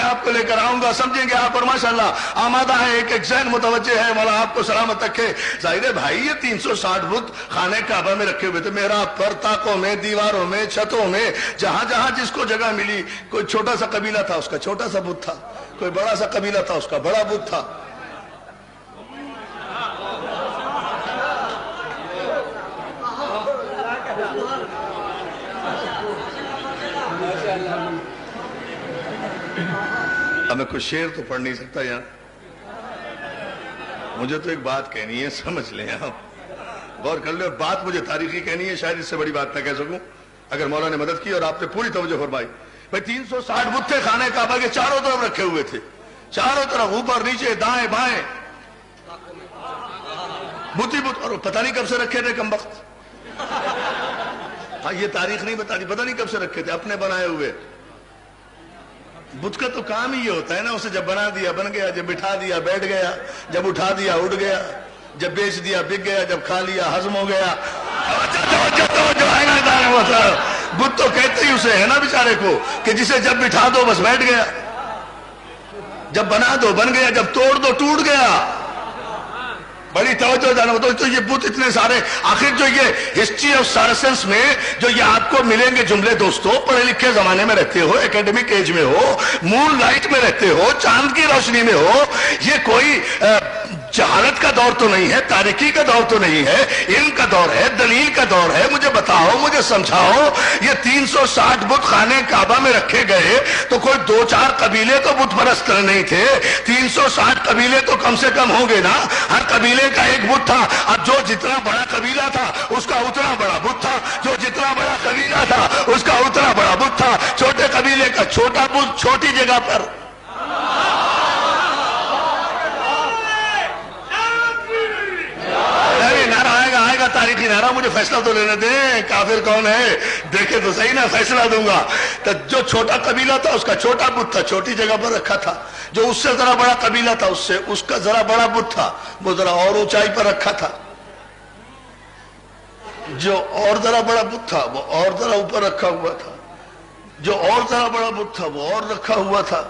آپ کو لے کر آؤں گا, سمجھیں گے آپ, اور ماشاءاللہ آمادہ ہے, ایک ذہن متوجہ ہے, مولا آپ کو سلامت رکھے. ظاہر ہے بھائی یہ 360 بت خانہ کعبہ میں رکھے ہوئے تھے, محراب پر, طاقوں میں, دیواروں میں, چھتوں میں, جہاں جہاں جس کو جگہ ملی. کوئی چھوٹا سا قبیلہ تھا اس کا چھوٹا سا بت تھا, کوئی بڑا سا قبیلہ تھا اس کا بڑا بت تھا. اب میں کوئی شعر تو پڑھ نہیں سکتا یہاں, مجھے تو ایک بات کہنی ہے, سمجھ لیں آپ, غور کر لیں. بات مجھے تاریخی کہنی ہے, شاید اس سے بڑی بات نہ کہہ سکوں اگر مولا نے مدد کی اور آپ نے پوری توجہ فرمائی. بھائی 360 بت تھے خانہ کعبہ کے چاروں طرف رکھے ہوئے تھے, چاروں طرف, اوپر نیچے دائیں بائیں, بت ہی بت. اور پتہ نہیں کب سے رکھے تھے کمبخت, ہاں یہ تاریخ نہیں بتا دی, پتہ نہیں کب سے رکھے تھے, اپنے بنائے ہوئے. بت کا تو کام ہی یہ ہوتا ہے نا, اسے جب بنا دیا بن گیا, جب بٹھا دیا بیٹھ گیا, جب اٹھا دیا اٹھ گیا, جب بیچ دیا بک گیا, جب کھا لیا ہضم ہو گیا. بت تو کہتے ہی اسے ہے نا بیچارے کو کہ جسے جب بٹھا دو بس بیٹھ گیا, جب بنا دو بن گیا, جب توڑ دو ٹوٹ گیا. بڑی توجہ جانا. تو یہ بت اتنے سارے, آخر جو یہ ہسٹری آف سارسنس میں جو یہ آپ کو ملیں گے جملے دوستو, پڑھے لکھے زمانے میں رہتے ہو, ایکیڈمک ایج میں ہو, مون لائٹ میں رہتے ہو, چاند کی روشنی میں ہو, یہ کوئی جہالت کا دور تو نہیں ہے, تاریکی کا دور تو نہیں ہے, علم کا دور ہے, دلیل کا دور ہے. مجھے بتاؤ, مجھے سمجھاؤ, یہ 360 بت خانہ کعبہ میں رکھے گئے تو کوئی 2-4 قبیلے تو بت پرست نہیں تھے, 360 قبیلے تو کم سے کم ہوں گے نا. ہر قبیلے کا ایک بت تھا. اب جو جتنا بڑا قبیلہ تھا اس کا اتنا بڑا بت تھا, جو جتنا بڑا قبیلہ تھا اس کا اتنا بڑا بت تھا. چھوٹے قبیلے کا چھوٹا بت چھوٹی جگہ پر. آئے گا تاریخی نعرہ, مجھے فیصلہ تو لینے دیں, کافر کون ہے دیکھے تو صحیح نا, فیصلہ دوں گا. تو جو چھوٹا قبیلہ تھا اس کا چھوٹا بت تھا, چھوٹی جگہ پر رکھا تھا. جو اس سے ذرا بڑا قبیلہ تھا اس کا ذرا بڑا بت تھا, وہ ذرا اور اونچائی پر رکھا تھا. جو اور ذرا بڑا بت تھا وہ اور ذرا اوپر رکھا ہوا تھا. جو اور ذرا بڑا بت تھا وہ اور رکھا ہوا تھا.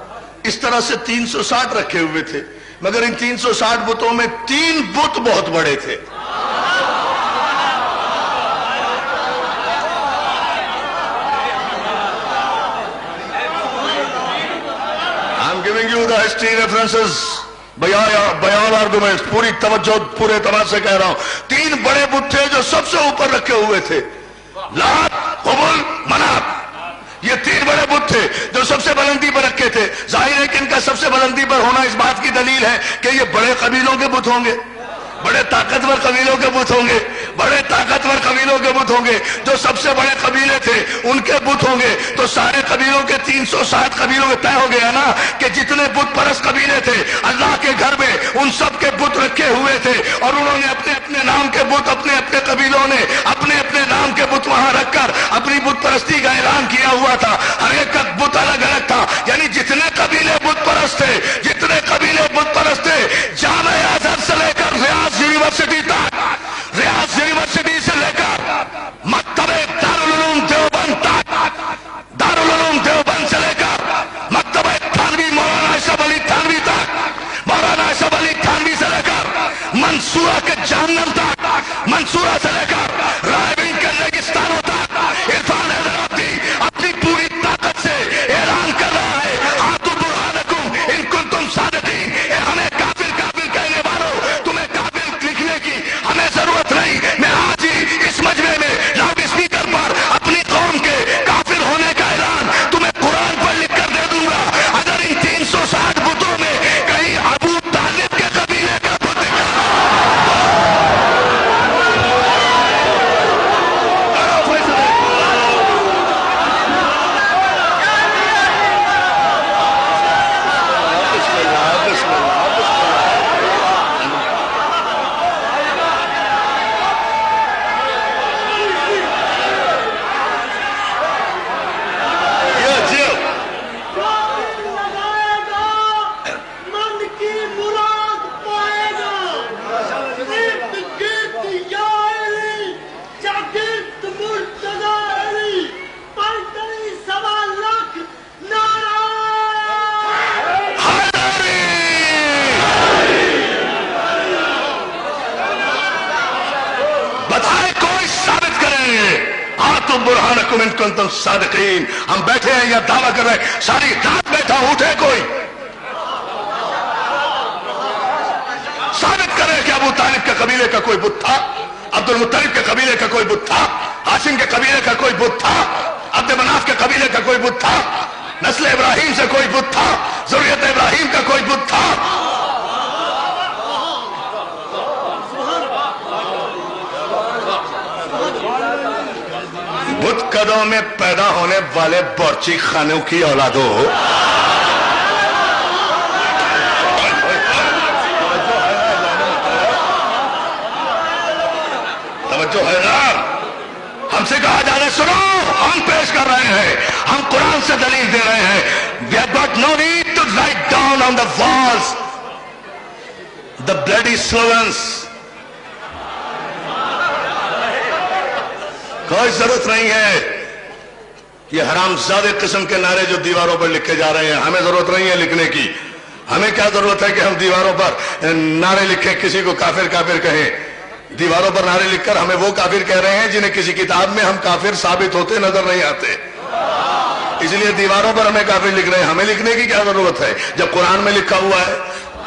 اس طرح سے 360 رکھے ہوئے تھے, مگر ان 360 بتوں میں 3 بت بہت بڑے تھے. I'm giving you the history references, بیان آرگومنٹس, پوری توجہ پورے اعتماد سے کہہ رہا ہوں. 3 بڑے بت تھے جو سب سے اوپر رکھے ہوئے تھے, لات, حبل, منات. یہ 3 بڑے بت تھے جو سب سے بلندی پر رکھے تھے. ظاہر ہے کہ ان کا سب سے بلندی پر ہونا اس بات کی دلیل ہے کہ یہ بڑے قبیلوں کے بت ہوں گے, بڑے طاقتور قبیلوں کے بت ہوں گے, بڑے طاقتور قبیلوں کے بت ہوں گے. جو سب سے بڑے قبیلے تھے ان کے بت ہوں گے. تو سارے قبیلوں کے 360 قبیلوں میں طے ہو گیا نا کہ جتنے بت پرست قبیلے تھے اللہ کے گھر میں ان سب کے بت رکھے ہوئے تھے, اور انہوں نے اپنے اپنے نام کے بت, اپنے اپنے قبیلوں نے اپنے اپنے نام کے بت وہاں رکھ کر اپنی بت پرستی کا اعلان کیا ہوا تھا. ہر ایک کا بت الگ الگ تھا. یعنی جتنے قبیلے بت پرست تھے, جتنے قبیلے بت پرست تھے, جامعہ ازہر سے لے کر ریاض یونیورسٹی تک, ریاض یونیورسٹی سے لے کر مکتبہ دارالعلوم دیوبند تک, دارالعلوم دیوبند سے لے کر مکتبہ تھانوی مولانا اشرف علی تھانوی تک, مولانا اشرف علی تھانوی سے لے کر منصورہ کے جہنم تک, منصورہ سے لے کر رائے بین کے ریگستانوں تک, عرفان حیدرآبادی اپنی پوری طاقت سے बुरहानकुम इन कुंतुम सादिकीन। हम बैठे हैं या दावा कर रहे हैं, सारी रात बैठा उठे कोई साबित करे कि अबू तालिब के कबीले का कोई बुत था, अब्दुल मुत्तलिब के कबीले का कोई बुत था, हाशिम के कबीले का कोई बुत था, अब्द मनाफ के कबीले का कोई बुत था, नस्ल इब्राहिम से कोई बुत था, ज़ुर्रियत इब्राहिम का कोई बुत था। बुत कदों में पैदा होने वाले बोर्ची खानों की औलादो, तवज्जो है ना? हमसे कहा जा रहा है सुनो, हम पेश कर रहे हैं, हम कुरान से दलील दे रहे हैं। We have got no need to write down on the walls the bloody slogans. कोई जरूरत नहीं है ये हरामजादे किस्म के नारे जो दीवारों पर लिखे जा रहे हैं, हमें जरूरत नहीं है लिखने की। हमें क्या जरूरत है कि हम दीवारों पर नारे लिखें, किसी को काफिर काफिर कहें। दीवारों पर नारे लिखकर हमें वो काफिर कह रहे हैं जिन्हें किसी किताब में हम काफिर साबित होते नजर नहीं आते, इसलिए दीवारों पर हमें काफिर लिख रहे हैं। हमें लिखने की क्या जरूरत है जब कुरान में लिखा हुआ है?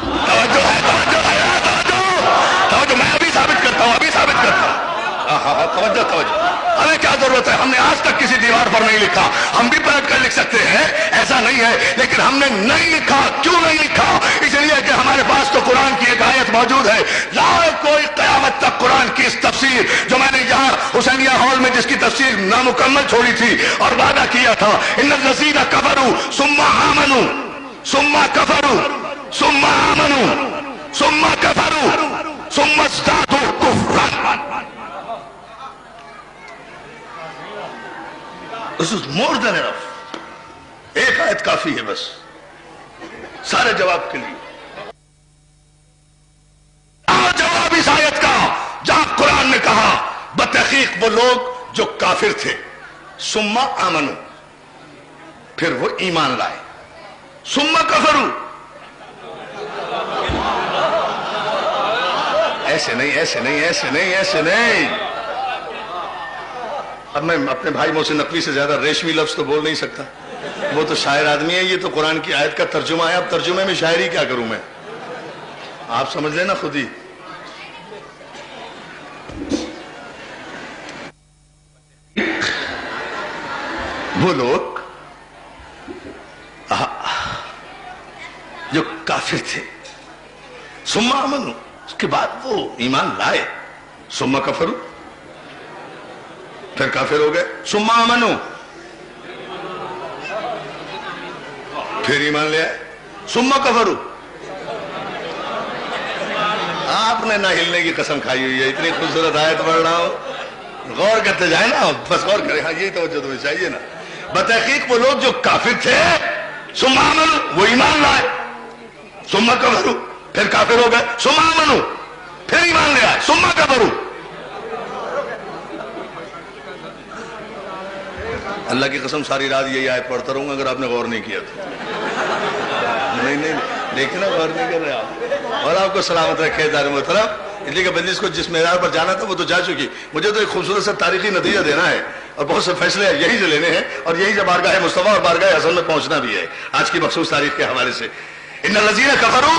तवज्जो है, तवज्जो है, तवज्जो, तवज्जो। मैं अभी साबित करता हूं, अभी साबित करता हूं। तवज्जो, तवज्जो। हमें क्या जरूरत है? हमने आज तक किसी दीवार पर नहीं लिखा, हम भी पलट कर लिख सकते हैं, ऐसा नहीं है, लेकिन हमने नहीं लिखा। क्यों नहीं लिखा? इसलिए कि हमारे पास तो कुरान की एक आयत मौजूद है। लाए कोई कयामत तक कुरान की इस तफसीर जो मैंने यहाँ हुसैनिया हॉल में जिसकी तफसीर नामुकम्मल छोड़ी थी और वादा किया था, इन्नल लज़ीना कफरू सुम्मा आमनू सुम्मा कफरू सुम्मा आमनू सुम्मा कफरू सुम्मा इज़्दादू कुफ्रन। This is more than enough. एक आयत काफी है बस सारे जवाब के लिए। जवाब इस आयत का जहां कुरान ने कहा बतहकीक वो लोग जो काफिर थे, सुम्मा आमनू, फिर वो ईमान लाए, सुम्मा कफरू। ऐसे नहीं, ऐसे नहीं, ऐसे नहीं, ऐसे नहीं। अब मैं अपने भाई मोहसिन नकवी से ज्यादा रेशमी लफ्ज तो बोल नहीं सकता, वो तो शायर आदमी है, ये तो कुरान की आयत का तर्जुमा है। अब तर्जुमे में शायरी क्या करूं मैं, आप समझ लेना खुद ही। वो लोग जो काफिर थे, सुम्मा आमनू, उसके बाद वो ईमान लाए, सुम्मा कफरू, फिर काफिर हो गए, सुम्मा आमनू, फिर ईमान ले आए, सुम्मा कफरू। आपने ना हिलने की कसम खाई हुई है, इतनी खूबसूरत आयत पढ़ रहा हूं, गौर करते जाए ना, बस गौर करें। हाँ, यही तवज्जो तुम्हें चाहिए ना। बतहकीक वो लोग जो काफिर थे, सुम्मा आमनू, वो ईमान लाए, सुम्मा कफरू, फिर काफिर हो गए, सुम्मा आमनू, फिर ईमान ले आए, सुम्मा कफरू। अल्लाह की कसम सारी रात यही आयत पढ़ता रहूंगा अगर आपने गौर नहीं किया तो। नहीं नहीं, देखना गौर नहीं कर रहे आप। और आपको सलामत रखे दार मोहतरम। इसलिए कि बंदिश को जिस मेदार पर जाना था वो तो जा चुकी, मुझे तो एक खूबसूरत सा तारीखी नतीजा देना है और बहुत से फैसले यही से लेने हैं और यही से बारगाह मुस्तफा और बारगाह हसन में पहुंचना भी है आज की मखसूस तारीख के हवाले से। इन्नल लज़ीना कफरू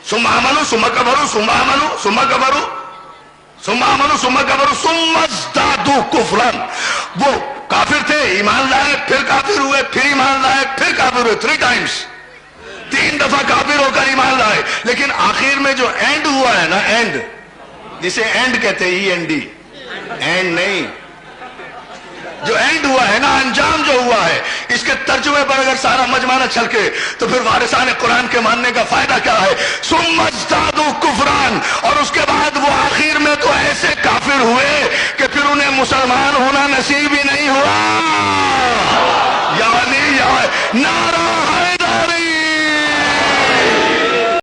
सुम्मा आमनू सुम्मा कफरू सुम्मा आमनू सुम्मा कफरू सुम्मा आमनू सुम्मा कफरू सुम्मा इज़्दादू कुफ्रन। वो काफिर थे, ईमान लाए, फिर काफिर हुए, फिर ईमान लाए, फिर काफिर हुए, 3 टाइम्स, 3 दफा काफिर होकर ईमान लाए। लेकिन आखिर में जो एंड हुआ है ना, एंड जिसे एंड कहते हैं, END, एंड नहीं, जो एंड हुआ है ना, अंजाम जो हुआ है, इसके तर्जुमे पर अगर सारा मजमाना छलके तो फिर वारिसाने कुरान के मानने का फायदा क्या है? सुम्मा इज़्दादू कुफ्रान। और उसके बाद वो आखिर में तो ऐसे काफिर हुए कि फिर उन्हें मुसलमान होना नसीब ही नहीं हुआ। यानी नारा